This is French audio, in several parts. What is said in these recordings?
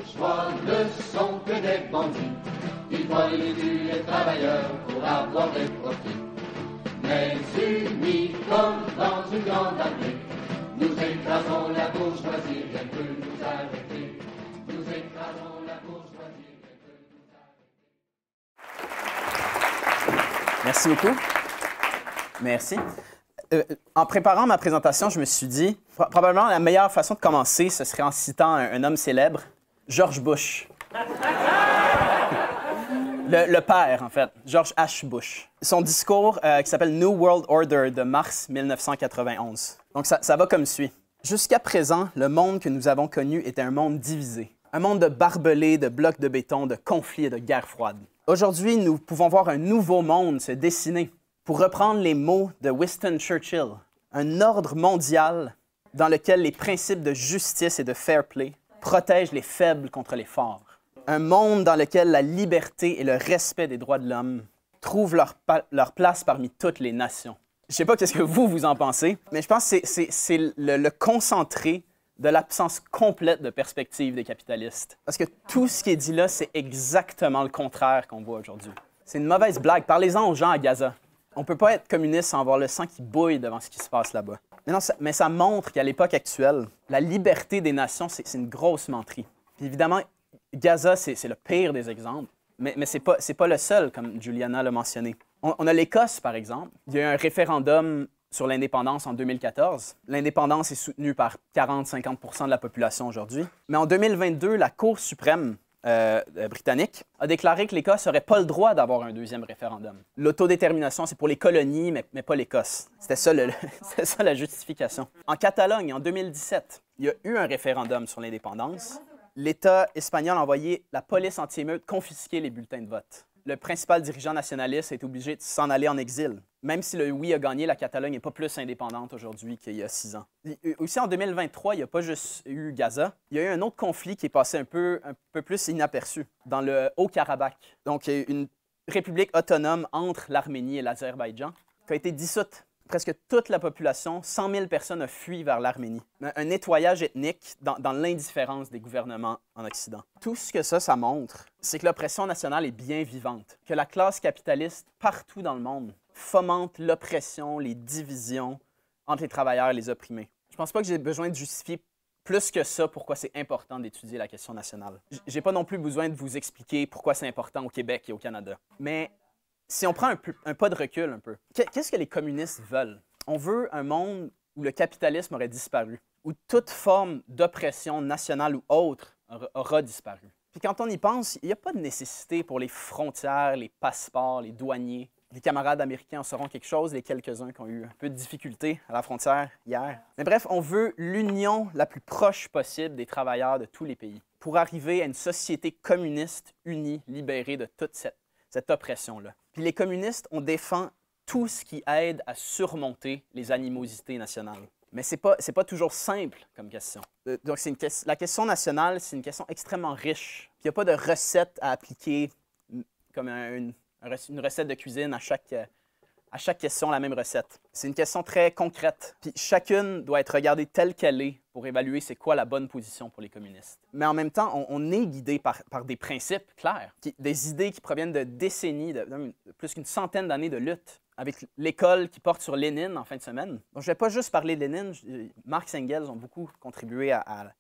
bourgeois ne sont que des bandits. Ils volent et tuent les travailleurs pour avoir des profits. Mais unis comme dans une grande armée, nous écrasons la bourgeoisie, rien ne peut nous arrêter. Nous écrasons la bourgeoisie, rien ne peut nous arrêter. Merci beaucoup. Merci. En préparant ma présentation, je me suis dit, probablement la meilleure façon de commencer, ce serait en citant un homme célèbre, George Bush. Le père, en fait, George H. Bush. Son discours qui s'appelle New World Order de mars 1991. Donc ça va comme suit. Jusqu'à présent, le monde que nous avons connu était un monde divisé. Un monde de barbelés, de blocs de béton, de conflits et de guerres froides. Aujourd'hui, nous pouvons voir un nouveau monde se dessiner. Pour reprendre les mots de Winston Churchill, un ordre mondial dans lequel les principes de justice et de fair play protègent les faibles contre les forts. Un monde dans lequel la liberté et le respect des droits de l'homme trouvent leur place parmi toutes les nations. Je ne sais pas qu'est-ce que vous en pensez, mais je pense que c'est le concentré de l'absence complète de perspective des capitalistes. Parce que tout ce qui est dit là, c'est exactement le contraire qu'on voit aujourd'hui. C'est une mauvaise blague. Parlez-en aux gens à Gaza. On ne peut pas être communiste sans avoir le sang qui bouille devant ce qui se passe là-bas. Mais ça montre qu'à l'époque actuelle, la liberté des nations, c'est une grosse menterie. Puis évidemment, Gaza, c'est le pire des exemples, mais ce n'est pas le seul, comme Juliana l'a mentionné. On a l'Écosse, par exemple. Il y a eu un référendum sur l'indépendance en 2014. L'indépendance est soutenue par 40-50 % de la population aujourd'hui. Mais en 2022, la Cour suprême britannique a déclaré que l'Écosse n'aurait pas le droit d'avoir un deuxième référendum. L'autodétermination, c'est pour les colonies, mais pas l'Écosse. C'était ça, c'était ça la justification. En Catalogne, en 2017, il y a eu un référendum sur l'indépendance. L'État espagnol a envoyé la police anti-émeute confisquer les bulletins de vote. Le principal dirigeant nationaliste est obligé de s'en aller en exil. Même si le oui a gagné, la Catalogne n'est pas plus indépendante aujourd'hui qu'il y a 6 ans. Aussi, en 2023, il n'y a pas juste eu Gaza. Il y a eu un autre conflit qui est passé un peu plus inaperçu, dans le Haut-Karabakh. Donc, il y a eu une république autonome entre l'Arménie et l'Azerbaïdjan qui a été dissoute. Presque toute la population, 100 000 personnes, ont fui vers l'Arménie. Un nettoyage ethnique dans l'indifférence des gouvernements en Occident. Tout ce que ça montre, c'est que l'oppression nationale est bien vivante, que la classe capitaliste, partout dans le monde, fomente l'oppression, les divisions entre les travailleurs et les opprimés. Je ne pense pas que j'ai besoin de justifier plus que ça pourquoi c'est important d'étudier la question nationale. Je n'ai pas non plus besoin de vous expliquer pourquoi c'est important au Québec et au Canada. Mais si on prend un pas de recul un peu, qu'est-ce que les communistes veulent? On veut un monde où le capitalisme aurait disparu, où toute forme d'oppression nationale ou autre aura disparu. Puis quand on y pense, il n'y a pas de nécessité pour les frontières, les passeports, les douaniers. Les camarades américains en sauront quelque chose, les quelques-uns qui ont eu un peu de difficulté à la frontière hier. Mais bref, on veut l'union la plus proche possible des travailleurs de tous les pays pour arriver à une société communiste unie, libérée de toute cette oppression-là. Puis les communistes, on défend tout ce qui aide à surmonter les animosités nationales. Mais ce n'est pas toujours simple comme question. Donc la question nationale, c'est une question extrêmement riche. Puis il n'y a pas de recette à appliquer comme une recette de cuisine à chaque question, la même recette. C'est une question très concrète. Puis chacune doit être regardée telle qu'elle est pour évaluer c'est quoi la bonne position pour les communistes. Mais en même temps, on est guidé par des principes clairs, des idées qui proviennent de décennies, de plus qu'une centaine d'années de lutte, avec l'école qui porte sur Lénine en fin de semaine. Donc je ne vais pas juste parler de Lénine, Marx et Engels ont beaucoup contribué à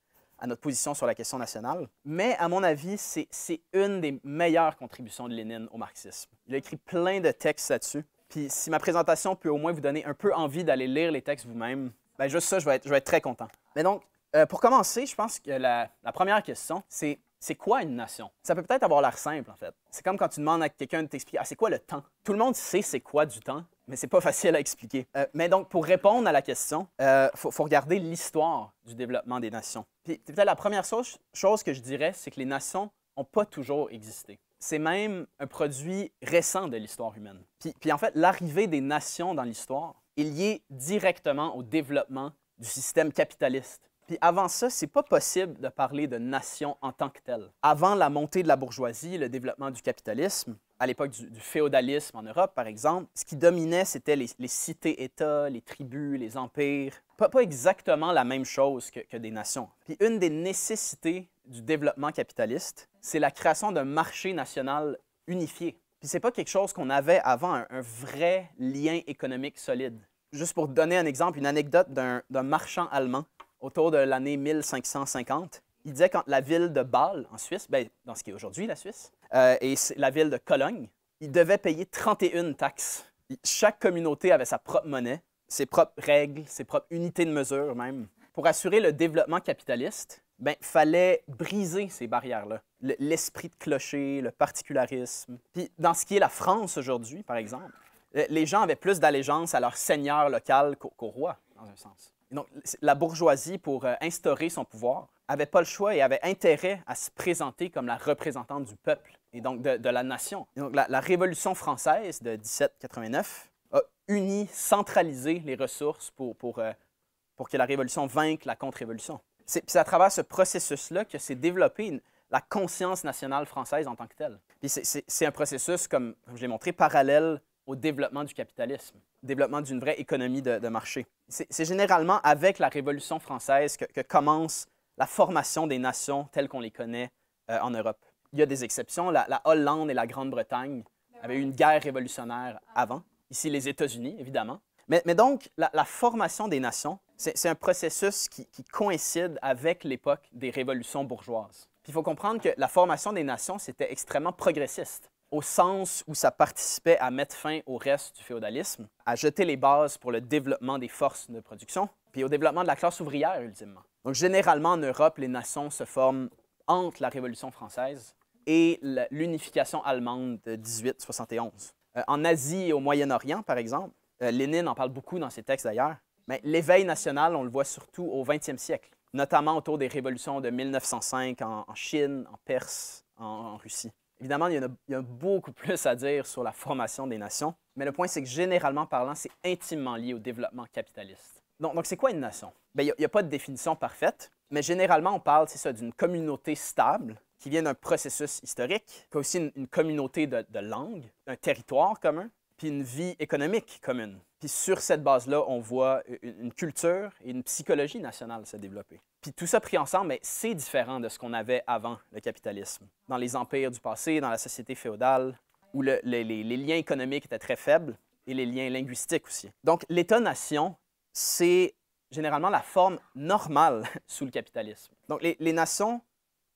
notre position sur la question nationale. Mais à mon avis, c'est une des meilleures contributions de Lénine au marxisme. Il a écrit plein de textes là-dessus. Puis si ma présentation peut au moins vous donner un peu envie d'aller lire les textes vous-même, bien juste ça, je vais être très content. Mais donc, pour commencer, je pense que la première question, c'est quoi une nation? Ça peut peut-être avoir l'air simple, en fait. C'est comme quand tu demandes à quelqu'un de t'expliquer « Ah, c'est quoi le temps? » Tout le monde sait c'est quoi du temps, mais c'est pas facile à expliquer. Mais donc, pour répondre à la question, faut regarder l'histoire du développement des nations. Puis peut-être la première chose que je dirais, c'est que les nations n'ont pas toujours existé. C'est même un produit récent de l'histoire humaine. Puis en fait, l'arrivée des nations dans l'histoire est liée directement au développement du système capitaliste. Puis avant ça, c'est pas possible de parler de nation en tant que telle. Avant la montée de la bourgeoisie, le développement du capitalisme, à l'époque du féodalisme en Europe, par exemple, ce qui dominait, c'était les cités-États, les tribus, les empires. Pas exactement la même chose que des nations. Puis une des nécessités du développement capitaliste, c'est la création d'un marché national unifié. Puis c'est pas quelque chose qu'on avait avant, un vrai lien économique solide. Juste pour donner un exemple, une anecdote d'un marchand allemand autour de l'année 1550. Il disait quand la ville de Bâle, en Suisse, ben, dans ce qui est aujourd'hui la Suisse, et la ville de Cologne, ils devaient payer 31 taxes. Chaque communauté avait sa propre monnaie, ses propres règles, ses propres unités de mesure même. Pour assurer le développement capitaliste, il fallait briser ces barrières-là. L'esprit de clocher, le particularisme. Puis dans ce qui est la France aujourd'hui, par exemple, les gens avaient plus d'allégeance à leur seigneur local qu'au roi, dans un sens. Et donc, la bourgeoisie, pour instaurer son pouvoir, n'avait pas le choix et avait intérêt à se présenter comme la représentante du peuple et donc de la nation. Et donc, la Révolution française de 1789 a uni, centralisé les ressources pour que la Révolution vainque la contre-révolution. C'est à travers ce processus-là que s'est développée la conscience nationale française en tant que telle. Puis c'est un processus, comme je l'ai montré, parallèle au développement du capitalisme, au développement d'une vraie économie de marché. C'est généralement avec la Révolution française que commence la formation des nations telles qu'on les connaît en Europe. Il y a des exceptions. La Hollande et la Grande-Bretagne avaient eu une guerre révolutionnaire avant. Ici, les États-Unis, évidemment. Mais donc, la formation des nations, c'est un processus qui coïncide avec l'époque des révolutions bourgeoises. Puis il faut comprendre que la formation des nations, c'était extrêmement progressiste, au sens où ça participait à mettre fin au reste du féodalisme, à jeter les bases pour le développement des forces de production, puis au développement de la classe ouvrière, ultimement. Donc, généralement, en Europe, les nations se forment entre la Révolution française et l'unification allemande de 1871. En Asie et au Moyen-Orient, par exemple, Lénine en parle beaucoup dans ses textes d'ailleurs, mais l'éveil national, on le voit surtout au 20e siècle, notamment autour des révolutions de 1905 en Chine, en Perse, en Russie. Évidemment, il y a beaucoup plus à dire sur la formation des nations, mais le point, c'est que généralement parlant, c'est intimement lié au développement capitaliste. Donc c'est quoi une nation? Bien, il n'y a pas de définition parfaite, mais généralement, on parle, c'est ça, d'une communauté stable qui vient d'un processus historique, qui a aussi une communauté de langue, un territoire commun, puis une vie économique commune. Puis sur cette base-là, on voit une culture et une psychologie nationale se développer. Puis tout ça pris ensemble, c'est différent de ce qu'on avait avant le capitalisme. Dans les empires du passé, dans la société féodale, où les liens économiques étaient très faibles et les liens linguistiques aussi. Donc l'État-nation, c'est généralement la forme normale sous le capitalisme. Donc les nations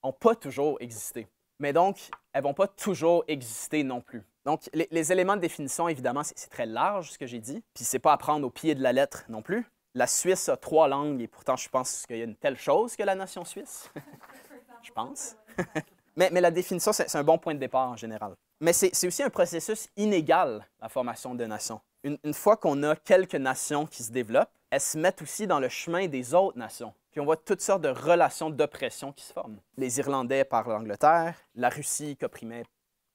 n'ont pas toujours existé, mais donc elles ne vont pas toujours exister non plus. Donc, les éléments de définition, évidemment, c'est très large ce que j'ai dit, puis c'est pas à prendre au pied de la lettre non plus. La Suisse a 3 langues et pourtant, je pense qu'il y a une telle chose que la nation suisse. Je pense. mais la définition, c'est un bon point de départ en général. Mais c'est aussi un processus inégal, la formation de nations. Une fois qu'on a quelques nations qui se développent, elles se mettent aussi dans le chemin des autres nations. Puis on voit toutes sortes de relations d'oppression qui se forment. Les Irlandais par l'Angleterre, la Russie qui opprimait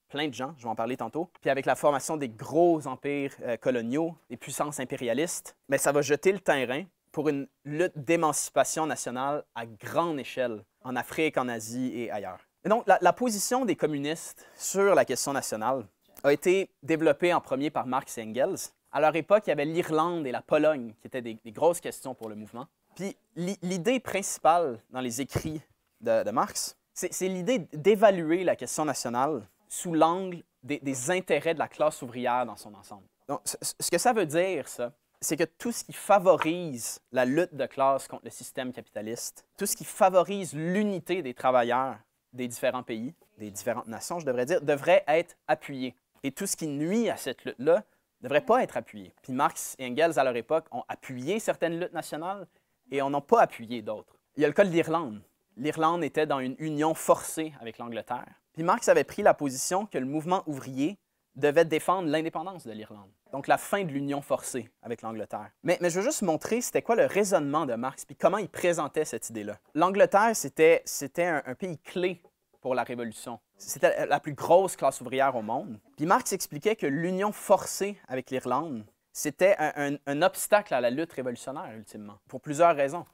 plein de gens, je vais en parler tantôt. Puis avec la formation des gros empires coloniaux, des puissances impérialistes, mais ça va jeter le terrain pour une lutte d'émancipation nationale à grande échelle, en Afrique, en Asie et ailleurs. Et donc, la position des communistes sur la question nationale a été développée en premier par Marx et Engels. À leur époque, il y avait l'Irlande et la Pologne qui étaient des grosses questions pour le mouvement. Puis l'idée principale dans les écrits de Marx, c'est l'idée d'évaluer la question nationale sous l'angle des intérêts de la classe ouvrière dans son ensemble. Donc, ce que ça veut dire, ça, c'est que tout ce qui favorise la lutte de classe contre le système capitaliste, tout ce qui favorise l'unité des travailleurs des différents pays, des différentes nations, je devrais dire, devrait être appuyé. Et tout ce qui nuit à cette lutte-là ne devrait pas être appuyé. Puis Marx et Engels, à leur époque, ont appuyé certaines luttes nationales et on n'a pas appuyé d'autres. Il y a le cas de l'Irlande. L'Irlande était dans une union forcée avec l'Angleterre. Puis Marx avait pris la position que le mouvement ouvrier devait défendre l'indépendance de l'Irlande. Donc la fin de l'union forcée avec l'Angleterre. Mais je veux juste montrer c'était quoi le raisonnement de Marx puis comment il présentait cette idée-là. L'Angleterre, c'était un pays clé pour la Révolution. C'était la plus grosse classe ouvrière au monde. Puis Marx expliquait que l'union forcée avec l'Irlande, c'était un obstacle à la lutte révolutionnaire, ultimement, pour plusieurs raisons.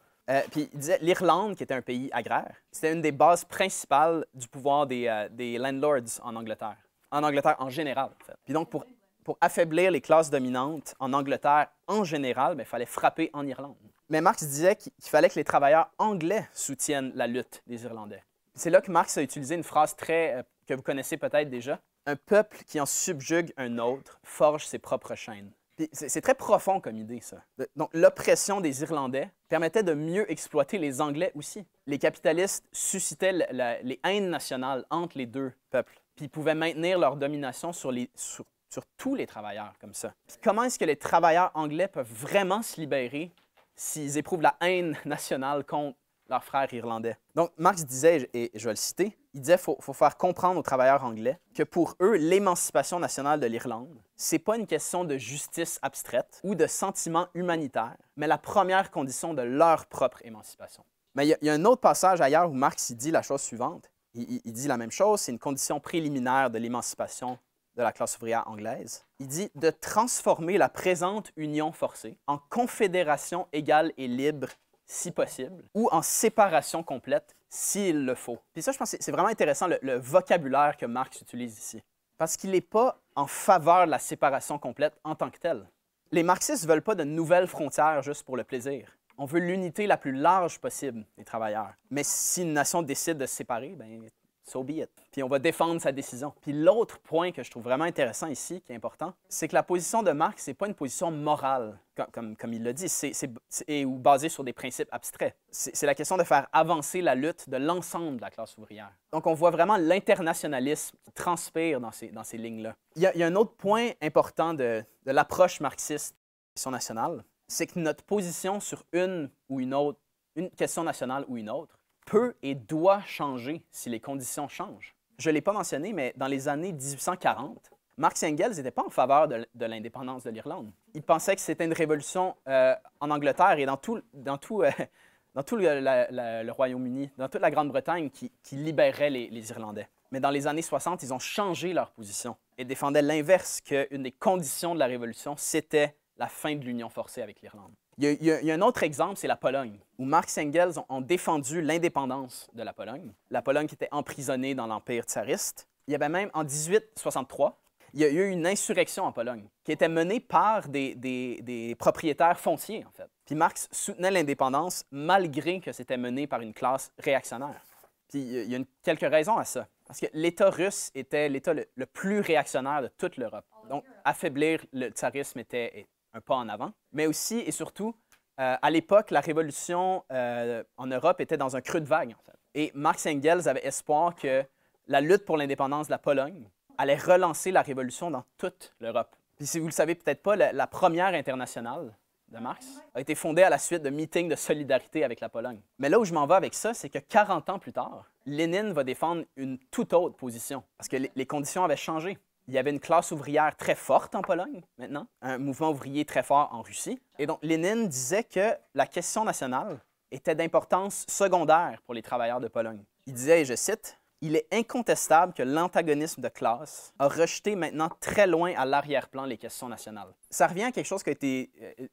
Puis il disait l'Irlande, qui était un pays agraire, c'était une des bases principales du pouvoir des landlords en Angleterre en général, en fait. Puis donc, pour affaiblir les classes dominantes en Angleterre en général, il fallait frapper en Irlande. Mais Marx disait qu'il fallait que les travailleurs anglais soutiennent la lutte des Irlandais. C'est là que Marx a utilisé une phrase que vous connaissez peut-être déjà. Un peuple qui en subjugue un autre forge ses propres chaînes. C'est très profond comme idée, ça. Donc, l'oppression des Irlandais permettait de mieux exploiter les Anglais aussi. Les capitalistes suscitaient les haines nationales entre les deux peuples, puis ils pouvaient maintenir leur domination sur tous les travailleurs comme ça. Puis comment est-ce que les travailleurs anglais peuvent vraiment se libérer s'ils éprouvent la haine nationale contre leurs frères irlandais? Donc, Marx disait, et je vais le citer, il disait qu'il faut faire comprendre aux travailleurs anglais que pour eux, l'émancipation nationale de l'Irlande, c'est pas une question de justice abstraite ou de sentiment humanitaire, mais la première condition de leur propre émancipation. Mais il y a un autre passage ailleurs où Marx dit la chose suivante. Il dit la même chose, c'est une condition préliminaire de l'émancipation de la classe ouvrière anglaise. Il dit de transformer la présente union forcée en confédération égale et libre si possible, ou en séparation complète, s'il le faut. Puis ça, je pense que c'est vraiment intéressant, le vocabulaire que Marx utilise ici. Parce qu'il n'est pas en faveur de la séparation complète en tant que telle. Les marxistes ne veulent pas de nouvelles frontières juste pour le plaisir. On veut l'unité la plus large possible des travailleurs. Mais si une nation décide de se séparer, bien, so be it. Puis on va défendre sa décision. Puis l'autre point que je trouve vraiment intéressant ici, qui est important, c'est que la position de Marx, ce n'est pas une position morale, comme il l'a dit, ou basée sur des principes abstraits. C'est la question de faire avancer la lutte de l'ensemble de la classe ouvrière. Donc on voit vraiment l'internationalisme qui transpire dans ces lignes-là. Il y a un autre point important de l'approche marxiste de la question nationale, c'est que notre position sur une question nationale ou une autre, peut et doit changer si les conditions changent. Je ne l'ai pas mentionné, mais dans les années 1840, Marx et Engels n'étaient pas en faveur de l'indépendance de l'Irlande. Ils pensaient que c'était une révolution en Angleterre et dans tout le Royaume-Uni, dans toute la Grande-Bretagne qui libérerait les Irlandais. Mais dans les années 60, ils ont changé leur position et défendaient l'inverse, qu'une des conditions de la révolution, c'était la fin de l'union forcée avec l'Irlande. Il y a un autre exemple, c'est la Pologne, où Marx et Engels ont défendu l'indépendance de la Pologne qui était emprisonnée dans l'Empire tsariste. Il y avait même, en 1863, il y a eu une insurrection en Pologne qui était menée par des propriétaires fonciers, en fait. Puis Marx soutenait l'indépendance malgré que c'était mené par une classe réactionnaire. Puis il y a quelques raisons à ça. Parce que l'État russe était l'État le plus réactionnaire de toute l'Europe. Donc, affaiblir le tsarisme était un pas en avant. Mais aussi et surtout, à l'époque, la révolution en Europe était dans un creux de vague, en fait. Et Marx et Engels avaient espoir que la lutte pour l'indépendance de la Pologne allait relancer la révolution dans toute l'Europe. Puis si vous ne le savez peut-être pas, la première internationale de Marx a été fondée à la suite de meetings de solidarité avec la Pologne. Mais là où je m'en vais avec ça, c'est que 40 ans plus tard, Lénine va défendre une toute autre position, parce que les conditions avaient changé. Il y avait une classe ouvrière très forte en Pologne, maintenant, un mouvement ouvrier très fort en Russie. Et donc, Lénine disait que la question nationale était d'importance secondaire pour les travailleurs de Pologne. Il disait, et je cite, « Il est incontestable que l'antagonisme de classe a rejeté maintenant très loin à l'arrière-plan les questions nationales. » Ça revient à quelque chose qui a été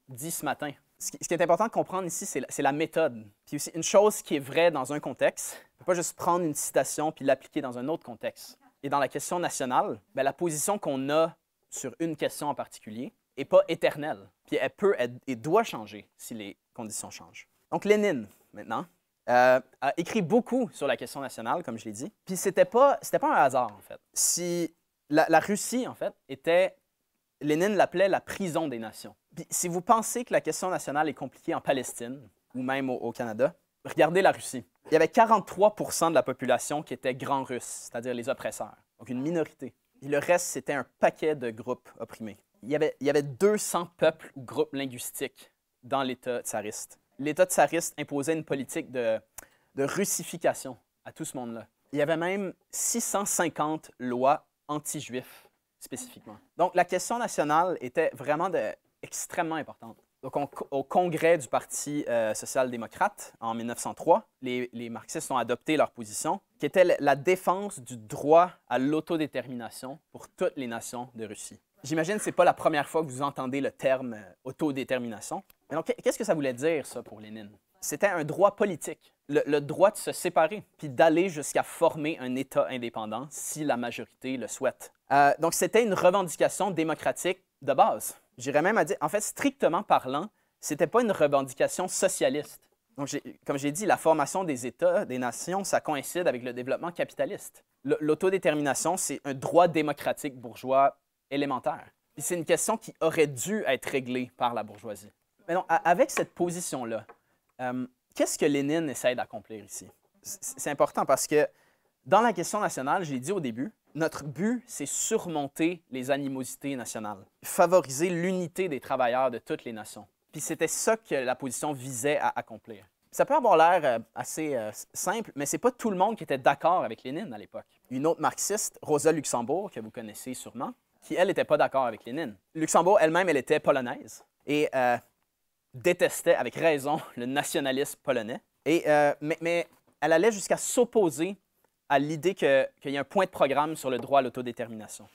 dit ce matin. Ce qui est important de comprendre ici, c'est la méthode. Puis aussi, une chose qui est vraie dans un contexte, on ne peut pas juste prendre une citation puis l'appliquer dans un autre contexte. Et dans la question nationale, bien, la position qu'on a sur une question en particulier n'est pas éternelle. Puis elle peut et doit changer si les conditions changent. Donc Lénine, maintenant, a écrit beaucoup sur la question nationale, comme je l'ai dit. Puis c'était pas un hasard, en fait. Si la Russie, en fait, Lénine l'appelait la prison des nations. Puis si vous pensez que la question nationale est compliquée en Palestine, ou même au Canada, regardez la Russie. Il y avait 43% de la population qui était grands russes, c'est-à-dire les oppresseurs, donc une minorité. Et le reste, c'était un paquet de groupes opprimés. Il y avait 200 peuples ou groupes linguistiques dans l'État tsariste. L'État tsariste imposait une politique de russification à tout ce monde-là. Il y avait même 650 lois anti-juifs, spécifiquement. Donc la question nationale était vraiment extrêmement importante. Donc, au congrès du Parti social-démocrate, en 1903, les marxistes ont adopté leur position, qui était la défense du droit à l'autodétermination pour toutes les nations de Russie. J'imagine que ce n'est pas la première fois que vous entendez le terme autodétermination. Mais donc, qu'est-ce que ça voulait dire, ça, pour Lénine? C'était un droit politique, le droit de se séparer, puis d'aller jusqu'à former un État indépendant si la majorité le souhaite. Donc, c'était une revendication démocratique de base. J'irais même à dire, en fait, strictement parlant, ce n'était pas une revendication socialiste. Donc, comme j'ai dit, la formation des États, des nations, ça coïncide avec le développement capitaliste. L'autodétermination, c'est un droit démocratique bourgeois élémentaire. Puis c'est une question qui aurait dû être réglée par la bourgeoisie. Mais non, avec cette position-là, qu'est-ce que Lénine essaie d'accomplir ici? C'est important parce que dans la question nationale, j'ai dit au début, notre but, c'est surmonter les animosités nationales, favoriser l'unité des travailleurs de toutes les nations. Puis c'était ça que la position visait à accomplir. Ça peut avoir l'air assez simple, mais c'est pas tout le monde qui était d'accord avec Lénine à l'époque. Une autre marxiste, Rosa Luxembourg, que vous connaissez sûrement, qui, elle, n'était pas d'accord avec Lénine. Luxembourg, elle-même, elle était polonaise et détestait, avec raison, le nationalisme polonais. Mais elle allait jusqu'à s'opposer à l'idée qu'il y a un point de programme sur le droit à l'autodétermination.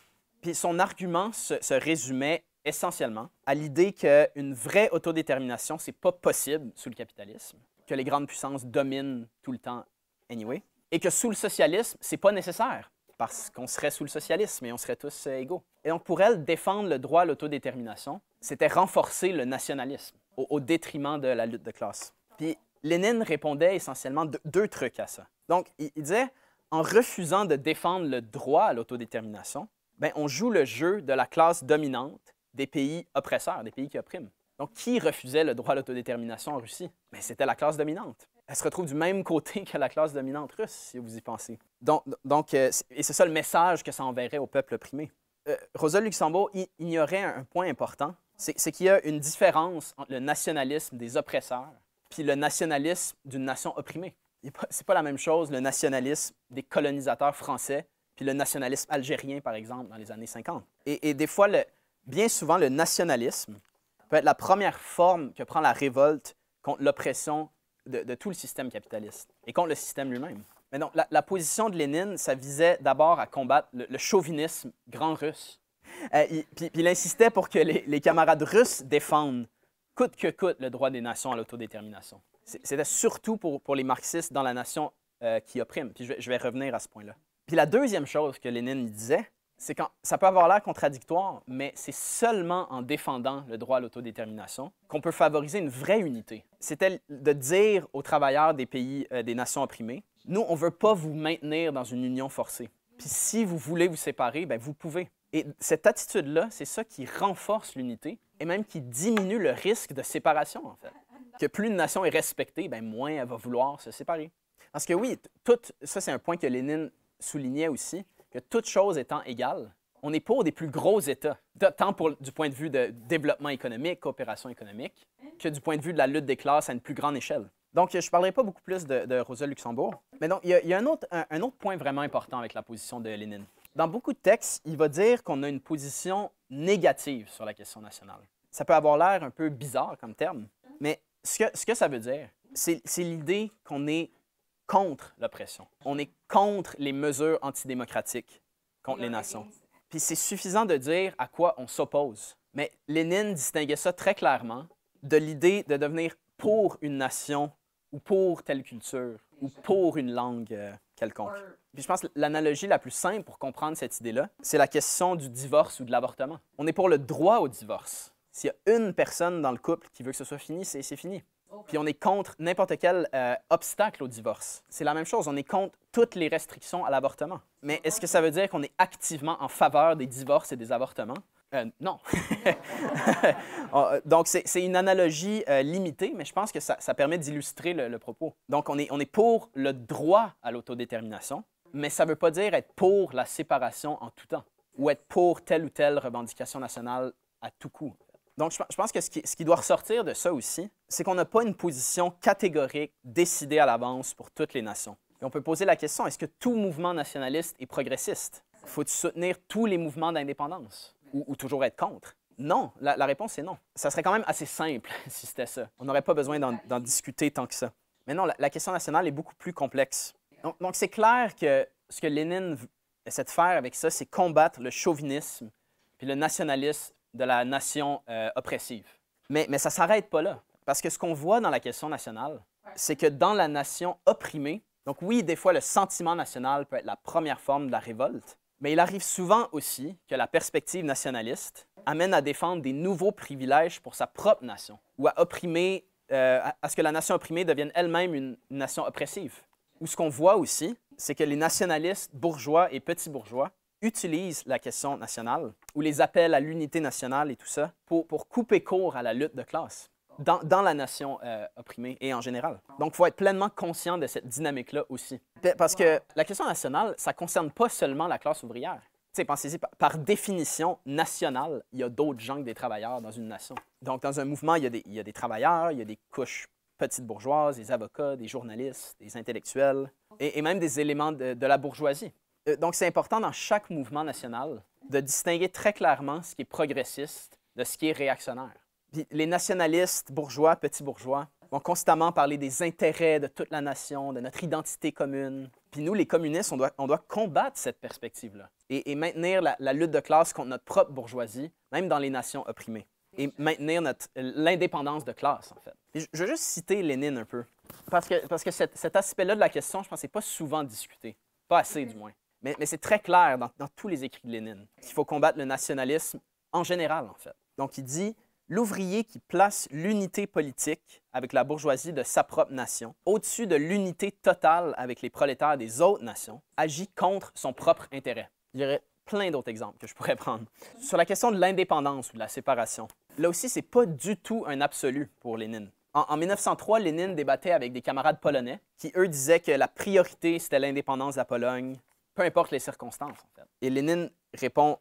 Puis son argument se résumait essentiellement à l'idée qu'une vraie autodétermination, c'est pas possible sous le capitalisme, que les grandes puissances dominent tout le temps anyway, et que sous le socialisme, c'est pas nécessaire, parce qu'on serait sous le socialisme et on serait tous égaux. Et donc pour elle, défendre le droit à l'autodétermination, c'était renforcer le nationalisme au détriment de la lutte de classe. Puis Lénine répondait essentiellement deux trucs à ça. Donc il disait, en refusant de défendre le droit à l'autodétermination, ben, on joue le jeu de la classe dominante des pays oppresseurs, des pays qui oppriment. Donc, qui refusait le droit à l'autodétermination en Russie? Ben, c'était la classe dominante. Elle se retrouve du même côté que la classe dominante russe, si vous y pensez. Et c'est ça le message que ça enverrait au peuple opprimé. Rosa Luxembourg ignorait un point important, c'est qu'il y a une différence entre le nationalisme des oppresseurs puis le nationalisme d'une nation opprimée. C'est pas la même chose, le nationalisme des colonisateurs français puis le nationalisme algérien, par exemple, dans les années 50. Et des fois, bien souvent, le nationalisme peut être la première forme que prend la révolte contre l'oppression de tout le système capitaliste et contre le système lui-même. Mais donc, la position de Lénine, ça visait d'abord à combattre le chauvinisme grand russe. Puis il insistait pour que les camarades russes défendent, coûte que coûte, le droit des nations à l'autodétermination. C'était surtout pour les marxistes dans la nation qui oppriment. Puis je vais revenir à ce point-là. Puis la deuxième chose que Lénine disait, c'est que ça peut avoir l'air contradictoire, mais c'est seulement en défendant le droit à l'autodétermination qu'on peut favoriser une vraie unité. C'était de dire aux travailleurs des pays, des nations opprimées, nous, on ne veut pas vous maintenir dans une union forcée. Puis si vous voulez vous séparer, bien, vous pouvez. Et cette attitude-là, c'est ça qui renforce l'unité et même qui diminue le risque de séparation, en fait. Que plus une nation est respectée, bien, moins elle va vouloir se séparer. Parce que oui, ça, c'est un point que Lénine soulignait aussi, que toute chose étant égale, on est pour des plus gros États, tant du point de vue de développement économique, coopération économique, que du point de vue de la lutte des classes à une plus grande échelle. Donc, je ne parlerai pas beaucoup plus de Rosa Luxembourg, mais donc, il y a un autre point vraiment important avec la position de Lénine. Dans beaucoup de textes, il va dire qu'on a une position négative sur la question nationale. Ça peut avoir l'air un peu bizarre comme terme, mais ce que ça veut dire, c'est l'idée qu'on est contre l'oppression. On est contre les mesures antidémocratiques contre les nations. Puis c'est suffisant de dire à quoi on s'oppose. Mais Lénine distinguait ça très clairement de l'idée de devenir pour une nation ou pour telle culture ou pour une langue quelconque. Puis je pense que l'analogie la plus simple pour comprendre cette idée-là, c'est la question du divorce ou de l'avortement. On est pour le droit au divorce. S'il y a une personne dans le couple qui veut que ce soit fini, c'est fini. Puis on est contre n'importe quel obstacle au divorce. C'est la même chose, on est contre toutes les restrictions à l'avortement. Mais est-ce que ça veut dire qu'on est activement en faveur des divorces et des avortements? Non. Donc c'est une analogie limitée, mais je pense que ça permet d'illustrer le propos. Donc on est pour le droit à l'autodétermination, mais ça ne veut pas dire être pour la séparation en tout temps ou être pour telle ou telle revendication nationale à tout coup. Donc, je pense que ce qui doit ressortir de ça aussi, c'est qu'on n'a pas une position catégorique décidée à l'avance pour toutes les nations. Et on peut poser la question, est-ce que tout mouvement nationaliste est progressiste? Faut-il soutenir tous les mouvements d'indépendance ou toujours être contre? Non, la réponse est non. Ça serait quand même assez simple si c'était ça. On n'aurait pas besoin d'en discuter tant que ça. Mais non, la question nationale est beaucoup plus complexe. Donc c'est clair que ce que Lénine essaie de faire avec ça, c'est combattre le chauvinisme puis le nationalisme de la nation oppressive. Mais ça ne s'arrête pas là. Parce que ce qu'on voit dans la question nationale, c'est que dans la nation opprimée, donc oui, des fois, le sentiment national peut être la première forme de la révolte, mais il arrive souvent aussi que la perspective nationaliste amène à défendre des nouveaux privilèges pour sa propre nation ou à opprimer à ce que la nation opprimée devienne elle-même une nation oppressive. Ou ce qu'on voit aussi, c'est que les nationalistes bourgeois et petits bourgeois utilisent la question nationale ou les appels à l'unité nationale et tout ça pour couper court à la lutte de classe dans la nation opprimée et en général. Donc, il faut être pleinement conscient de cette dynamique-là aussi. Parce que la question nationale, ça ne concerne pas seulement la classe ouvrière. Pensez-y, par définition nationale, il y a d'autres gens que des travailleurs dans une nation. Donc, dans un mouvement, il y a des travailleurs, il y a des couches petites bourgeoises, des avocats, des journalistes, des intellectuels et même des éléments de la bourgeoisie. Donc, c'est important dans chaque mouvement national de distinguer très clairement ce qui est progressiste de ce qui est réactionnaire. Puis, les nationalistes bourgeois, petits bourgeois, vont constamment parler des intérêts de toute la nation, de notre identité commune. Puis nous, les communistes, on doit combattre cette perspective-là et maintenir la lutte de classe contre notre propre bourgeoisie, même dans les nations opprimées, et maintenir l'indépendance de classe, en fait. Et je veux juste citer Lénine un peu, parce que cet aspect-là de la question, je pense que ce n'est pas souvent discuté, pas assez du moins. Mais c'est très clair dans tous les écrits de Lénine qu'il faut combattre le nationalisme en général, en fait. Donc il dit « L'ouvrier qui place l'unité politique avec la bourgeoisie de sa propre nation au-dessus de l'unité totale avec les prolétaires des autres nations agit contre son propre intérêt. » Il y aurait plein d'autres exemples que je pourrais prendre. Sur la question de l'indépendance ou de la séparation, là aussi, ce n'est pas du tout un absolu pour Lénine. En 1903, Lénine débattait avec des camarades polonais qui, eux, disaient que la priorité, c'était l'indépendance de la Pologne, peu importe les circonstances, en fait. Et Lénine répond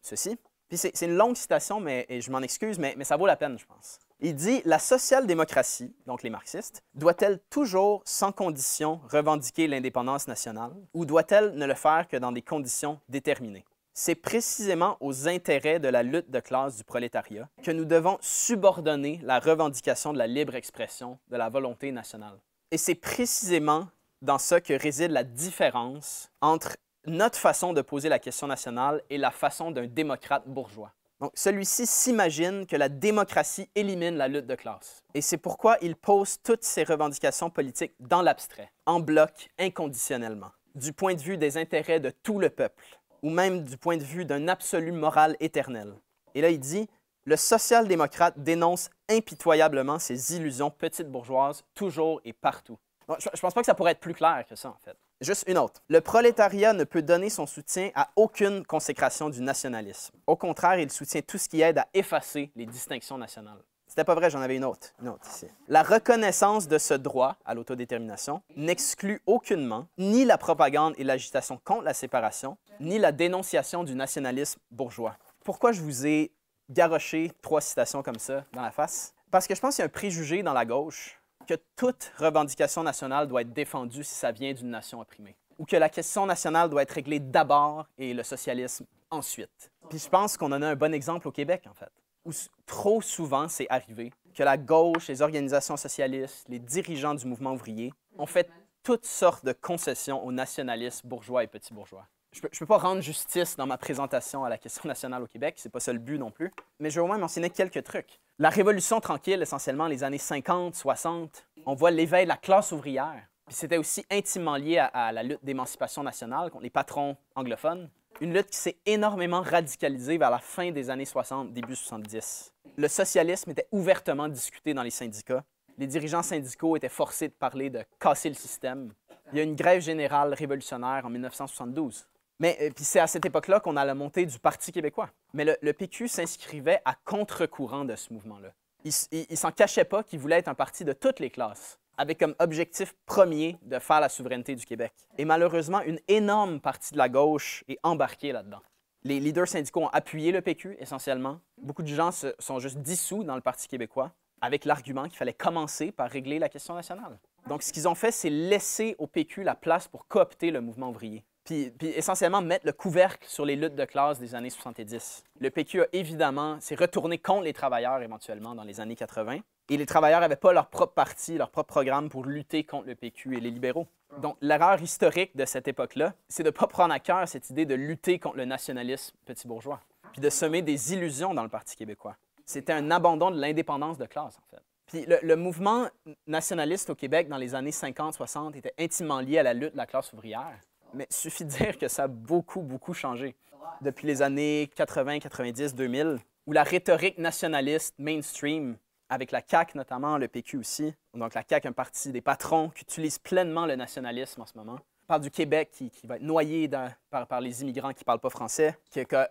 ceci. Puis c'est une longue citation, et je m'en excuse, mais ça vaut la peine, je pense. Il dit « La social-démocratie, donc les marxistes, doit-elle toujours, sans condition, revendiquer l'indépendance nationale ou doit-elle ne le faire que dans des conditions déterminées? C'est précisément aux intérêts de la lutte de classe du prolétariat que nous devons subordonner la revendication de la libre expression de la volonté nationale. Et c'est précisément dans ça que réside la différence entre notre façon de poser la question nationale et la façon d'un démocrate bourgeois. Donc, celui-ci s'imagine que la démocratie élimine la lutte de classe. Et c'est pourquoi il pose toutes ses revendications politiques dans l'abstrait, en bloc, inconditionnellement, du point de vue des intérêts de tout le peuple, ou même du point de vue d'un absolu moral éternel. Et là, il dit « Le social-démocrate dénonce impitoyablement ces illusions petites bourgeoises, toujours et partout. » Je ne pense pas que ça pourrait être plus clair que ça, en fait. Juste une autre. Le prolétariat ne peut donner son soutien à aucune consécration du nationalisme. Au contraire, il soutient tout ce qui aide à effacer les distinctions nationales. C'était pas vrai, j'en avais une autre ici. La reconnaissance de ce droit à l'autodétermination n'exclut aucunement ni la propagande et l'agitation contre la séparation, ni la dénonciation du nationalisme bourgeois. Pourquoi je vous ai garoché 3 citations comme ça dans la face? Parce que je pense qu'il y a un préjugé dans la gauche que toute revendication nationale doit être défendue si ça vient d'une nation opprimée, ou que la question nationale doit être réglée d'abord et le socialisme ensuite. Puis je pense qu'on en a un bon exemple au Québec, en fait, où trop souvent c'est arrivé que la gauche, les organisations socialistes, les dirigeants du mouvement ouvrier ont fait toutes sortes de concessions aux nationalistes bourgeois et petits bourgeois. Je ne peux pas rendre justice dans ma présentation à la question nationale au Québec, c'est pas ça le but non plus, mais je vais au moins mentionner quelques trucs. La Révolution tranquille, essentiellement les années 50, 60, on voit l'éveil de la classe ouvrière. Puis c'était aussi intimement lié à la lutte d'émancipation nationale contre les patrons anglophones. Une lutte qui s'est énormément radicalisée vers la fin des années 60, début 70. Le socialisme était ouvertement discuté dans les syndicats. Les dirigeants syndicaux étaient forcés de parler de casser le système. Il y a une grève générale révolutionnaire en 1972. Mais puis c'est à cette époque-là qu'on a la montée du Parti québécois. Mais le PQ s'inscrivait à contre-courant de ce mouvement-là. Il s'en cachait pas qu'il voulait être un parti de toutes les classes, avec comme objectif premier de faire la souveraineté du Québec. Et malheureusement, une énorme partie de la gauche est embarquée là-dedans. Les leaders syndicaux ont appuyé le PQ, essentiellement. Beaucoup de gens se sont juste dissous dans le Parti québécois, avec l'argument qu'il fallait commencer par régler la question nationale. Donc, ce qu'ils ont fait, c'est laisser au PQ la place pour coopter le mouvement ouvrier. Puis essentiellement mettre le couvercle sur les luttes de classe des années 70. Le PQ a évidemment s'est retourné contre les travailleurs éventuellement dans les années 80. Et les travailleurs n'avaient pas leur propre parti, leur propre programme pour lutter contre le PQ et les libéraux. Donc l'erreur historique de cette époque-là, c'est de ne pas prendre à cœur cette idée de lutter contre le nationalisme petit bourgeois, puis de semer des illusions dans le Parti québécois. C'était un abandon de l'indépendance de classe, en fait. Puis le mouvement nationaliste au Québec dans les années 50-60 était intimement lié à la lutte de la classe ouvrière. Mais il suffit de dire que ça a beaucoup changé depuis les années 80, 90, 2000, où la rhétorique nationaliste mainstream avec la CAQ notamment, le PQ aussi. Donc la CAQ, un parti des patrons qui utilise pleinement le nationalisme en ce moment. On parle du Québec qui va être noyé par les immigrants qui ne parlent pas français, qui a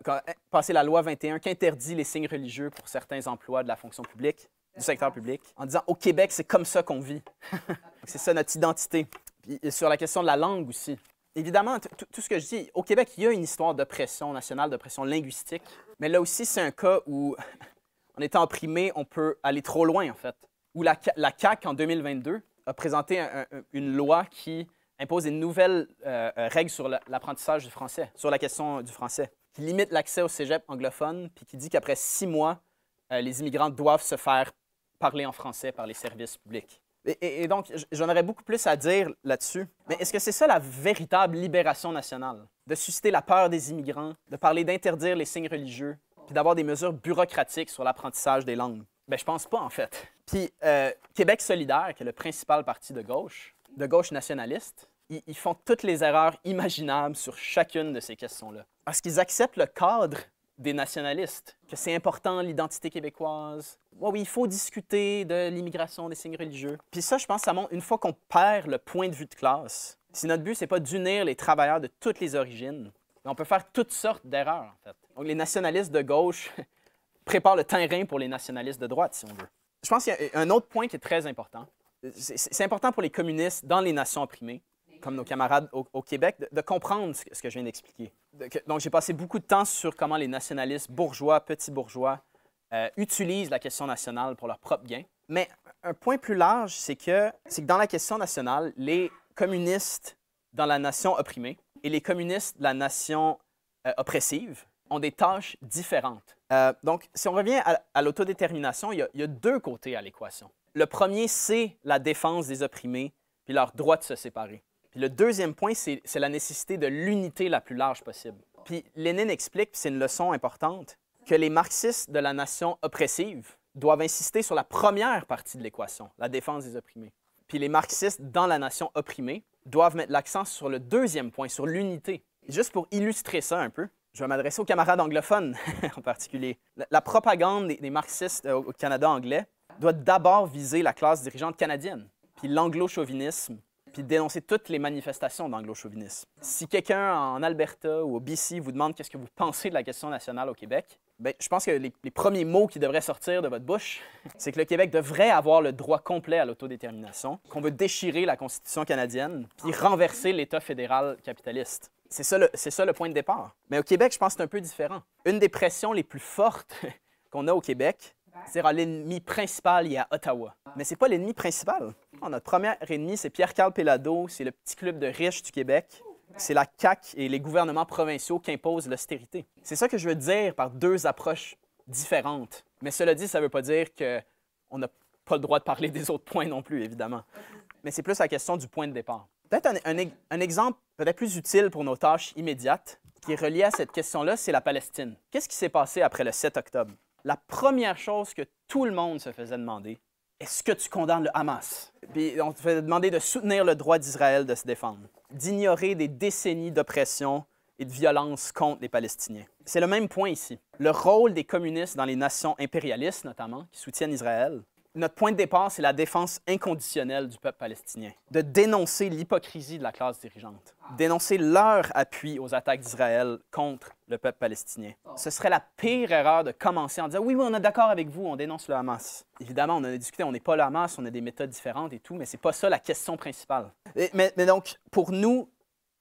passé la loi 21 qui interdit les signes religieux pour certains emplois de la fonction publique, du secteur public, en disant au Québec, c'est comme ça qu'on vit. C'est ça notre identité. Puis sur la question de la langue aussi. Évidemment, tout ce que je dis, au Québec, il y a une histoire d'oppression nationale, d'oppression linguistique, mais là aussi, c'est un cas où, en étant opprimé, on peut aller trop loin, en fait. Où la CAQ, en 2022, a présenté une loi qui impose des nouvelles règles sur l'apprentissage du français, sur la question du français, qui limite l'accès au cégep anglophone, puis qui dit qu'après 6 mois, les immigrants doivent se faire parler en français par les services publics. Et donc, j'en aurais beaucoup plus à dire là-dessus. Mais est-ce que c'est ça la véritable libération nationale? De susciter la peur des immigrants, de parler d'interdire les signes religieux, puis d'avoir des mesures bureaucratiques sur l'apprentissage des langues? Bien, je pense pas, en fait. Puis, Québec solidaire, qui est le principal parti de gauche nationaliste, ils font toutes les erreurs imaginables sur chacune de ces questions-là. Parce qu'ils acceptent le cadre des nationalistes, que c'est important l'identité québécoise. Oui, il faut discuter de l'immigration, des signes religieux. Puis ça, je pense, ça montre, une fois qu'on perd le point de vue de classe, si notre but, c'est pas d'unir les travailleurs de toutes les origines, on peut faire toutes sortes d'erreurs, en fait. Donc, les nationalistes de gauche préparent le terrain pour les nationalistes de droite, si on veut. Je pense qu'il y a un autre point qui est très important. C'est important pour les communistes dans les nations opprimées, comme nos camarades au Québec, de comprendre ce que je viens d'expliquer. Donc, j'ai passé beaucoup de temps sur comment les nationalistes bourgeois, petits bourgeois, utilisent la question nationale pour leur propre gain. Mais un point plus large, c'est que dans la question nationale, les communistes dans la nation opprimée et les communistes de la nation oppressive ont des tâches différentes. Donc, si on revient à l'autodétermination, il y a 2 côtés à l'équation. Le premier, c'est la défense des opprimés puis leur droit de se séparer. Puis le deuxième point, c'est la nécessité de l'unité la plus large possible. Puis Lénine explique, puis c'est une leçon importante, que les marxistes de la nation oppressive doivent insister sur la première partie de l'équation, la défense des opprimés. Puis les marxistes dans la nation opprimée doivent mettre l'accent sur le deuxième point, sur l'unité. Juste pour illustrer ça un peu, je vais m'adresser aux camarades anglophones en particulier. La propagande des marxistes au Canada anglais doit d'abord viser la classe dirigeante canadienne, puis l'anglo-chauvinisme, puis dénoncer toutes les manifestations d'anglo-chauvinisme. Si quelqu'un en Alberta ou au BC vous demande qu'est-ce que vous pensez de la question nationale au Québec, bien, je pense que les premiers mots qui devraient sortir de votre bouche, c'est que le Québec devrait avoir le droit complet à l'autodétermination, qu'on veut déchirer la Constitution canadienne, puis renverser l'État fédéral capitaliste. C'est ça le point de départ. Mais au Québec, je pense que c'est un peu différent. Une des pressions les plus fortes qu'on a au Québec, c'est-à-dire l'ennemi principal, il est à Ottawa. Mais ce n'est pas l'ennemi principal. Notre premier ennemi, c'est Pierre-Carl Péladeau, c'est le petit club de riches du Québec. C'est la CAQ et les gouvernements provinciaux qui imposent l'austérité. C'est ça que je veux dire par 2 approches différentes. Mais cela dit, ça ne veut pas dire qu'on n'a pas le droit de parler des autres points non plus, évidemment. Mais c'est plus la question du point de départ. Peut-être un exemple peut-être plus utile pour nos tâches immédiates, qui est relié à cette question-là, c'est la Palestine. Qu'est-ce qui s'est passé après le 7 octobre? La première chose que tout le monde se faisait demander, est-ce que tu condamnes le Hamas? Puis on te faisait demander de soutenir le droit d'Israël de se défendre, d'ignorer des décennies d'oppression et de violence contre les Palestiniens. C'est le même point ici. Le rôle des communistes dans les nations impérialistes, notamment, qui soutiennent Israël, notre point de départ, c'est la défense inconditionnelle du peuple palestinien, de dénoncer l'hypocrisie de la classe dirigeante, dénoncer leur appui aux attaques d'Israël contre le peuple palestinien. Ce serait la pire erreur de commencer en disant « Oui, on est d'accord avec vous, on dénonce le Hamas ». Évidemment, on en a discuté, on n'est pas le Hamas, on a des méthodes différentes et tout, mais c'est pas ça la question principale. Mais donc, pour nous,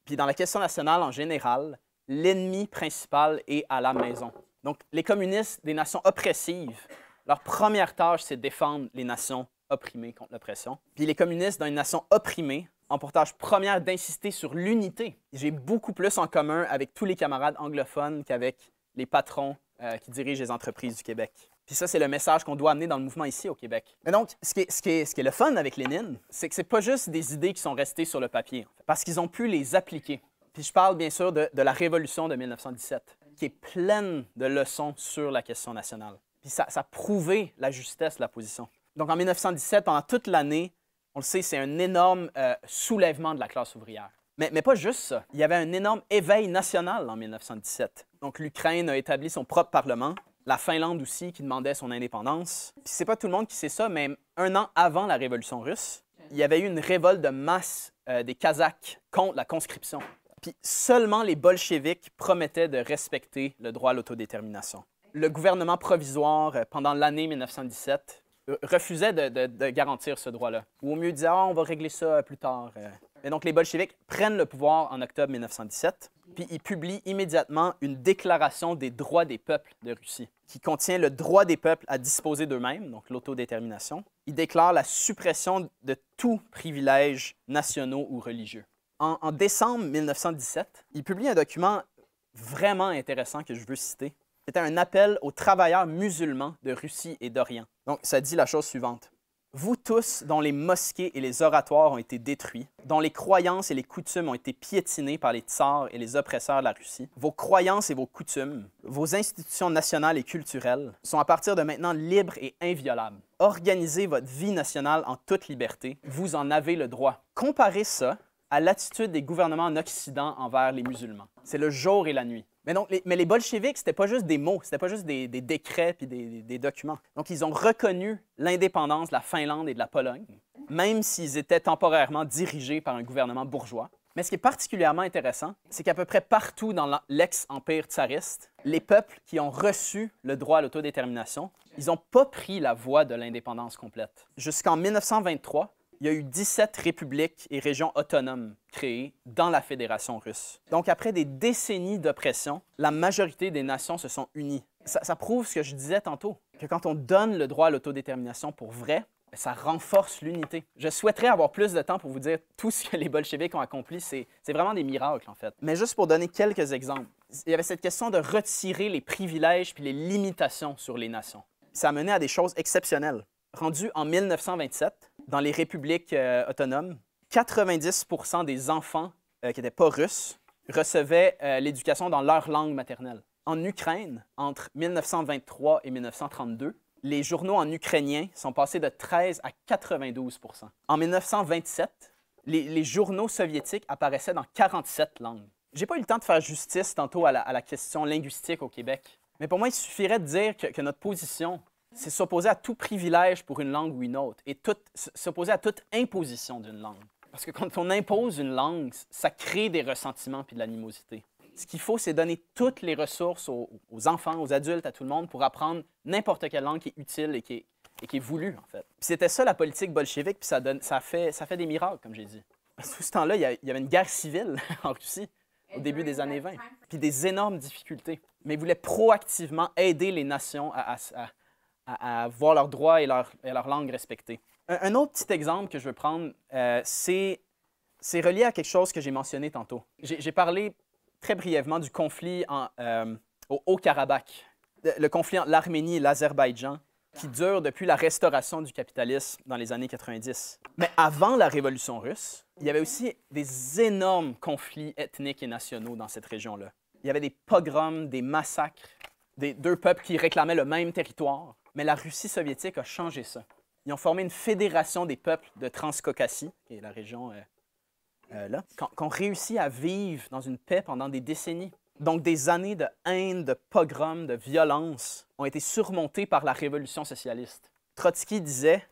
puis dans la question nationale en général, l'ennemi principal est à la maison. Donc, les communistes des nations oppressives, leur première tâche, c'est de défendre les nations opprimées contre l'oppression. Puis les communistes dans une nation opprimée ont pour tâche première d'insister sur l'unité. J'ai beaucoup plus en commun avec tous les camarades anglophones qu'avec les patrons qui dirigent les entreprises du Québec. Puis ça, c'est le message qu'on doit amener dans le mouvement ici au Québec. Mais donc, ce qui est le fun avec Lénine, c'est que ce n'est pas juste des idées qui sont restées sur le papier, parce qu'ils ont pu les appliquer. Puis je parle bien sûr de la Révolution de 1917, qui est pleine de leçons sur la question nationale. Puis ça a prouvé la justesse de la position. Donc en 1917, pendant toute l'année, on le sait, c'est un énorme soulèvement de la classe ouvrière. Mais pas juste ça. Il y avait un énorme éveil national en 1917. Donc l'Ukraine a établi son propre parlement. La Finlande aussi qui demandait son indépendance. Puis c'est pas tout le monde qui sait ça, mais un an avant la Révolution russe, il y avait eu une révolte de masse des Kazakhs contre la conscription. Puis seulement les bolcheviks promettaient de respecter le droit à l'autodétermination. Le gouvernement provisoire, pendant l'année 1917, refusait de garantir ce droit-là. Ou au mieux disait « Ah, on va régler ça plus tard ». Et donc les bolcheviks prennent le pouvoir en octobre 1917, puis ils publient immédiatement une déclaration des droits des peuples de Russie, qui contient le droit des peuples à disposer d'eux-mêmes, donc l'autodétermination. Ils déclarent la suppression de tout privilège nationaux ou religieux. En décembre 1917, ils publient un document vraiment intéressant que je veux citer. C'était un appel aux travailleurs musulmans de Russie et d'Orient. Donc, ça dit la chose suivante. « Vous tous, dont les mosquées et les oratoires ont été détruits, dont les croyances et les coutumes ont été piétinées par les tsars et les oppresseurs de la Russie, vos croyances et vos coutumes, vos institutions nationales et culturelles sont à partir de maintenant libres et inviolables. Organisez votre vie nationale en toute liberté. Vous en avez le droit. » Comparez ça à l'attitude des gouvernements en Occident envers les musulmans. C'est le jour et la nuit. Mais les bolcheviks, c'était pas juste des mots, c'était pas juste des décrets puis des documents. Donc, ils ont reconnu l'indépendance de la Finlande et de la Pologne, même s'ils étaient temporairement dirigés par un gouvernement bourgeois. Mais ce qui est particulièrement intéressant, c'est qu'à peu près partout dans l'ex-empire tsariste, les peuples qui ont reçu le droit à l'autodétermination, ils n'ont pas pris la voie de l'indépendance complète. Jusqu'en 1923, il y a eu 17 républiques et régions autonomes créées dans la Fédération russe. Donc, après des décennies d'oppression, la majorité des nations se sont unies. Ça prouve ce que je disais tantôt, que quand on donne le droit à l'autodétermination pour vrai, ça renforce l'unité. Je souhaiterais avoir plus de temps pour vous dire tout ce que les bolcheviks ont accompli. C'est vraiment des miracles, en fait. Mais juste pour donner quelques exemples, il y avait cette question de retirer les privilèges puis les limitations sur les nations. Ça a mené à des choses exceptionnelles. Rendu en 1927, dans les républiques autonomes, 90% des enfants qui n'étaient pas russes recevaient l'éducation dans leur langue maternelle. En Ukraine, entre 1923 et 1932, les journaux en ukrainien sont passés de 13 à 92%. En 1927, les journaux soviétiques apparaissaient dans 47 langues. J'ai pas eu le temps de faire justice tantôt à la question linguistique au Québec, mais pour moi, il suffirait de dire que notre position, c'est s'opposer à tout privilège pour une langue ou une autre et s'opposer à toute imposition d'une langue. Parce que quand on impose une langue, ça crée des ressentiments puis de l'animosité. Ce qu'il faut, c'est donner toutes les ressources aux enfants, aux adultes, à tout le monde pour apprendre n'importe quelle langue qui est utile et qui est voulue, en fait. Puis c'était ça la politique bolchevique, puis ça fait des miracles, comme j'ai dit. Sous ce temps-là, il y avait une guerre civile en Russie au début des années 20, puis des énormes difficultés. Mais ils voulaient proactivement aider les nations à voir leurs droits et leur langue respectée. Un autre petit exemple que je veux prendre, c'est relié à quelque chose que j'ai mentionné tantôt. J'ai parlé très brièvement du conflit au Haut-Karabakh, le conflit entre l'Arménie et l'Azerbaïdjan, qui dure depuis la restauration du capitalisme dans les années 90. Mais avant la Révolution russe, il y avait aussi des énormes conflits ethniques et nationaux dans cette région-là. Il y avait des pogroms, des massacres, deux peuples qui réclamaient le même territoire. Mais la Russie soviétique a changé ça. Ils ont formé une fédération des peuples de Transcaucasie, qui est la région là, qui ont réussi à vivre dans une paix pendant des décennies. Donc, des années de haine, de pogroms, de violence ont été surmontées par la révolution socialiste. Trotsky disait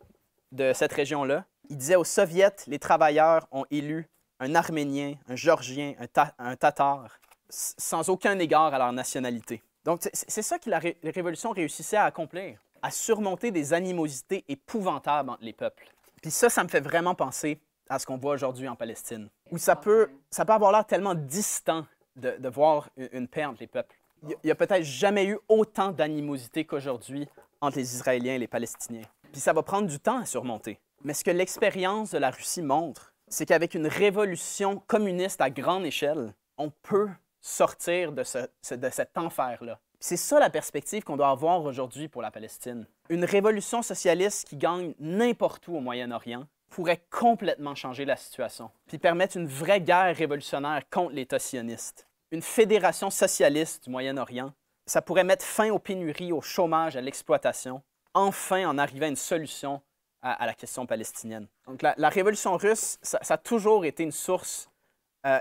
de cette région-là, il disait aux Soviets, les travailleurs ont élu un Arménien, un Géorgien, un Tatar, sans aucun égard à leur nationalité. Donc, c'est ça que la révolution réussissait à accomplir, à surmonter des animosités épouvantables entre les peuples. Puis ça me fait vraiment penser à ce qu'on voit aujourd'hui en Palestine, où ça peut avoir l'air tellement distant de voir une paix entre les peuples. Il n'y a peut-être jamais eu autant d'animosité qu'aujourd'hui entre les Israéliens et les Palestiniens. Puis ça va prendre du temps à surmonter. Mais ce que l'expérience de la Russie montre, c'est qu'avec une révolution communiste à grande échelle, on peut sortir de cet enfer-là. C'est ça la perspective qu'on doit avoir aujourd'hui pour la Palestine. Une révolution socialiste qui gagne n'importe où au Moyen-Orient pourrait complètement changer la situation, puis permettre une vraie guerre révolutionnaire contre l'État sioniste. Une fédération socialiste du Moyen-Orient, ça pourrait mettre fin aux pénuries, au chômage, à l'exploitation, enfin en arriver à une solution à la question palestinienne. Donc la révolution russe, ça a toujours été une source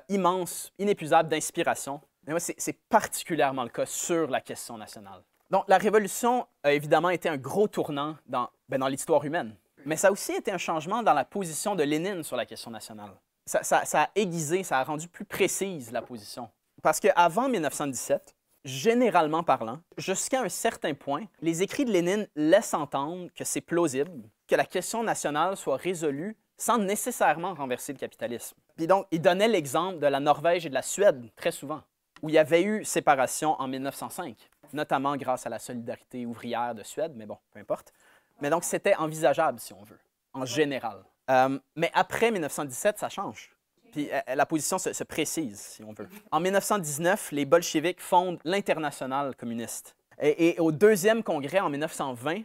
immense, inépuisable d'inspiration. Mais moi, c'est particulièrement le cas sur la question nationale. Donc, la Révolution a évidemment été un gros tournant dans l'histoire humaine. Mais ça a aussi été un changement dans la position de Lénine sur la question nationale. Ça a aiguisé, ça a rendu plus précise la position. Parce qu'avant 1917, généralement parlant, jusqu'à un certain point, les écrits de Lénine laissent entendre que c'est plausible que la question nationale soit résolue sans nécessairement renverser le capitalisme. Puis donc, il donnait l'exemple de la Norvège et de la Suède, très souvent, où il y avait eu séparation en 1905, notamment grâce à la solidarité ouvrière de Suède, mais bon, peu importe. Mais donc, c'était envisageable, si on veut, en général. Mais après 1917, ça change. Puis la position se précise, si on veut. En 1919, les bolcheviks fondent l'Internationale communiste. Et au deuxième congrès, en 1920,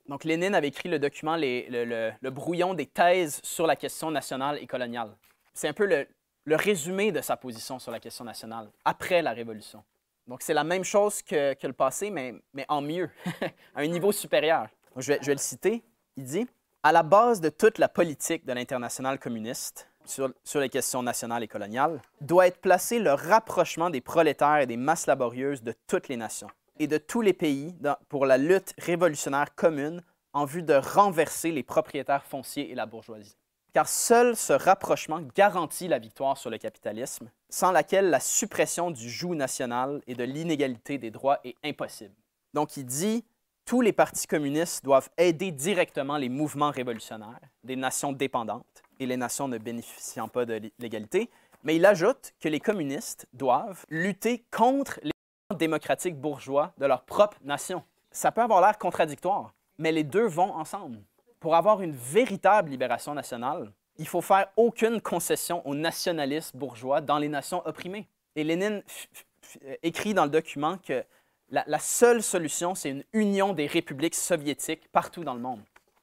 donc Lénine avait écrit le document, le brouillon des thèses sur la question nationale et coloniale. C'est un peu le résumé de sa position sur la question nationale, après la Révolution. Donc c'est la même chose que le passé, mais en mieux, à un niveau supérieur. Donc, je vais le citer. Il dit « À la base de toute la politique de l'Internationale communiste, sur les questions nationales et coloniales, doit être placé le rapprochement des prolétaires et des masses laborieuses de toutes les nations et de tous les pays pour la lutte révolutionnaire commune en vue de renverser les propriétaires fonciers et la bourgeoisie. Car seul ce rapprochement garantit la victoire sur le capitalisme, sans laquelle la suppression du joug national et de l'inégalité des droits est impossible. » Donc il dit « Tous les partis communistes doivent aider directement les mouvements révolutionnaires des nations dépendantes et les nations ne bénéficiant pas de l'égalité, mais il ajoute que les communistes doivent lutter contre les démocratiques bourgeois de leur propre nation. » Ça peut avoir l'air contradictoire, mais les deux vont ensemble. Pour avoir une véritable libération nationale, il faut faire aucune concession aux nationalistes bourgeois dans les nations opprimées. Et Lénine écrit dans le document que la seule solution, c'est une union des républiques soviétiques partout dans le monde.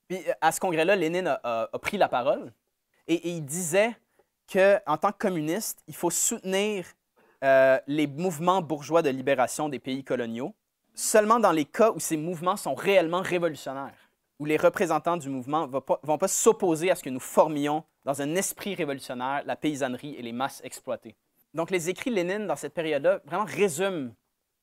Puis à ce congrès-là, Lénine a pris la parole et il disait qu'en tant que communiste, il faut soutenir les mouvements bourgeois de libération des pays coloniaux seulement dans les cas où ces mouvements sont réellement révolutionnaires, où les représentants du mouvement ne vont pas s'opposer à ce que nous formions dans un esprit révolutionnaire la paysannerie et les masses exploitées. Donc les écrits de Lénine dans cette période-là vraiment résument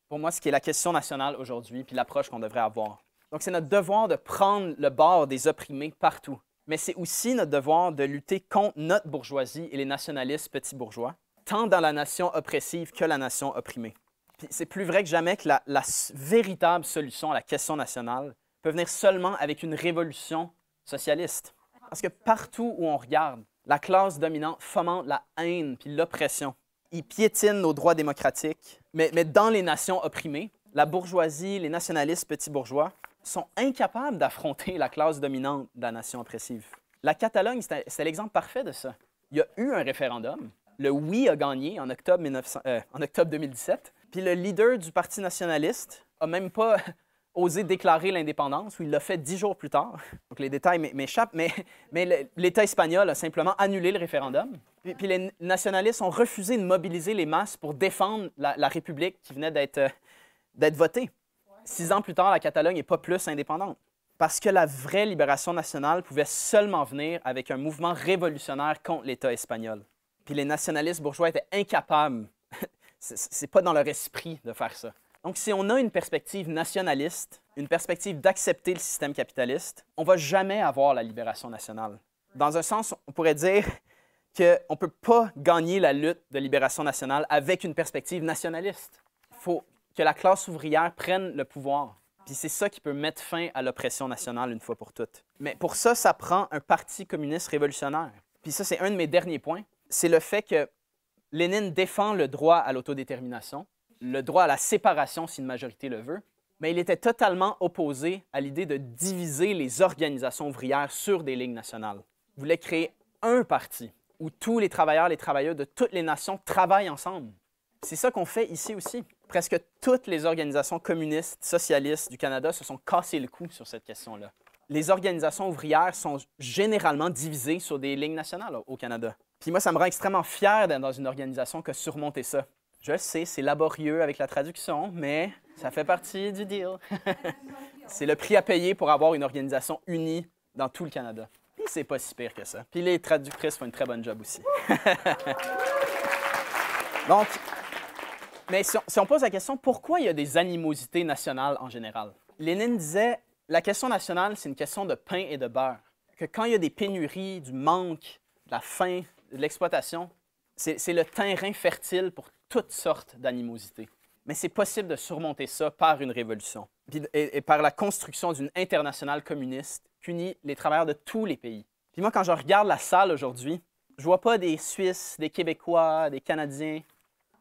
pour moi ce qui est la question nationale aujourd'hui puis l'approche qu'on devrait avoir. Donc c'est notre devoir de prendre le bord des opprimés partout. Mais c'est aussi notre devoir de lutter contre notre bourgeoisie et les nationalistes petits bourgeois, tant dans la nation oppressive que la nation opprimée. Puis c'est plus vrai que jamais que la véritable solution à la question nationale peut venir seulement avec une révolution socialiste. Parce que partout où on regarde, la classe dominante fomente la haine puis l'oppression. Ils piétinent nos droits démocratiques, mais dans les nations opprimées, la bourgeoisie, les nationalistes petits bourgeois sont incapables d'affronter la classe dominante de la nation oppressive. La Catalogne, c'est l'exemple parfait de ça. Il y a eu un référendum. Le oui a gagné en octobre 2017. Puis le leader du Parti nationaliste n'a même pas osé déclarer l'indépendance, ou il l'a fait 10 jours plus tard. Donc les détails m'échappent, mais l'État espagnol a simplement annulé le référendum. Puis les nationalistes ont refusé de mobiliser les masses pour défendre la République qui venait d'être votée. 6 ans plus tard, la Catalogne n'est pas plus indépendante. Parce que la vraie libération nationale pouvait seulement venir avec un mouvement révolutionnaire contre l'État espagnol. Puis les nationalistes bourgeois étaient incapables, c'est pas dans leur esprit de faire ça. Donc si on a une perspective nationaliste, une perspective d'accepter le système capitaliste, on ne va jamais avoir la libération nationale. Dans un sens, on pourrait dire qu'on ne peut pas gagner la lutte de libération nationale avec une perspective nationaliste. Il faut que la classe ouvrière prenne le pouvoir. Puis c'est ça qui peut mettre fin à l'oppression nationale une fois pour toutes. Mais pour ça, ça prend un parti communiste révolutionnaire. Puis ça, c'est un de mes derniers points. C'est le fait que Lénine défend le droit à l'autodétermination, le droit à la séparation si une majorité le veut, mais il était totalement opposé à l'idée de diviser les organisations ouvrières sur des lignes nationales. Il voulait créer un parti où tous les travailleurs et les travailleuses de toutes les nations travaillent ensemble. C'est ça qu'on fait ici aussi. Presque toutes les organisations communistes, socialistes du Canada se sont cassées le cou sur cette question-là. Les organisations ouvrières sont généralement divisées sur des lignes nationales au Canada. Puis moi, ça me rend extrêmement fier d'être dans une organisation qui a surmonté ça. Je sais, c'est laborieux avec la traduction, mais ça fait partie du deal. C'est le prix à payer pour avoir une organisation unie dans tout le Canada. Puis c'est pas si pire que ça. Puis les traductrices font une très bonne job aussi. Donc, Mais si on pose la question, pourquoi il y a des animosités nationales en général? Lénine disait, la question nationale, c'est une question de pain et de beurre. Que quand il y a des pénuries, du manque, de la faim, de l'exploitation, c'est le terrain fertile pour toutes sortes d'animosités. Mais c'est possible de surmonter ça par une révolution et par la construction d'une internationale communiste qui unit les travailleurs de tous les pays. Puis moi, quand je regarde la salle aujourd'hui, je vois pas des Suisses, des Québécois, des Canadiens.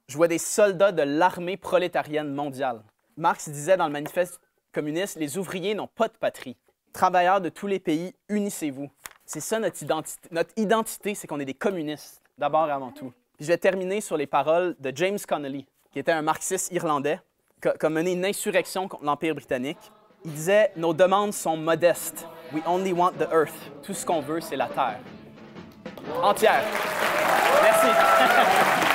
Je vois des soldats de l'armée prolétarienne mondiale. Marx disait dans le manifeste communiste, les ouvriers n'ont pas de patrie. Travailleurs de tous les pays, unissez-vous. C'est ça notre identité. Notre identité, c'est qu'on est des communistes, d'abord et avant tout. Puis je vais terminer sur les paroles de James Connolly, qui était un marxiste irlandais, qui a mené une insurrection contre l'Empire britannique. Il disait « Nos demandes sont modestes. We only want the earth. Tout ce qu'on veut, c'est la terre. » Entière. Merci.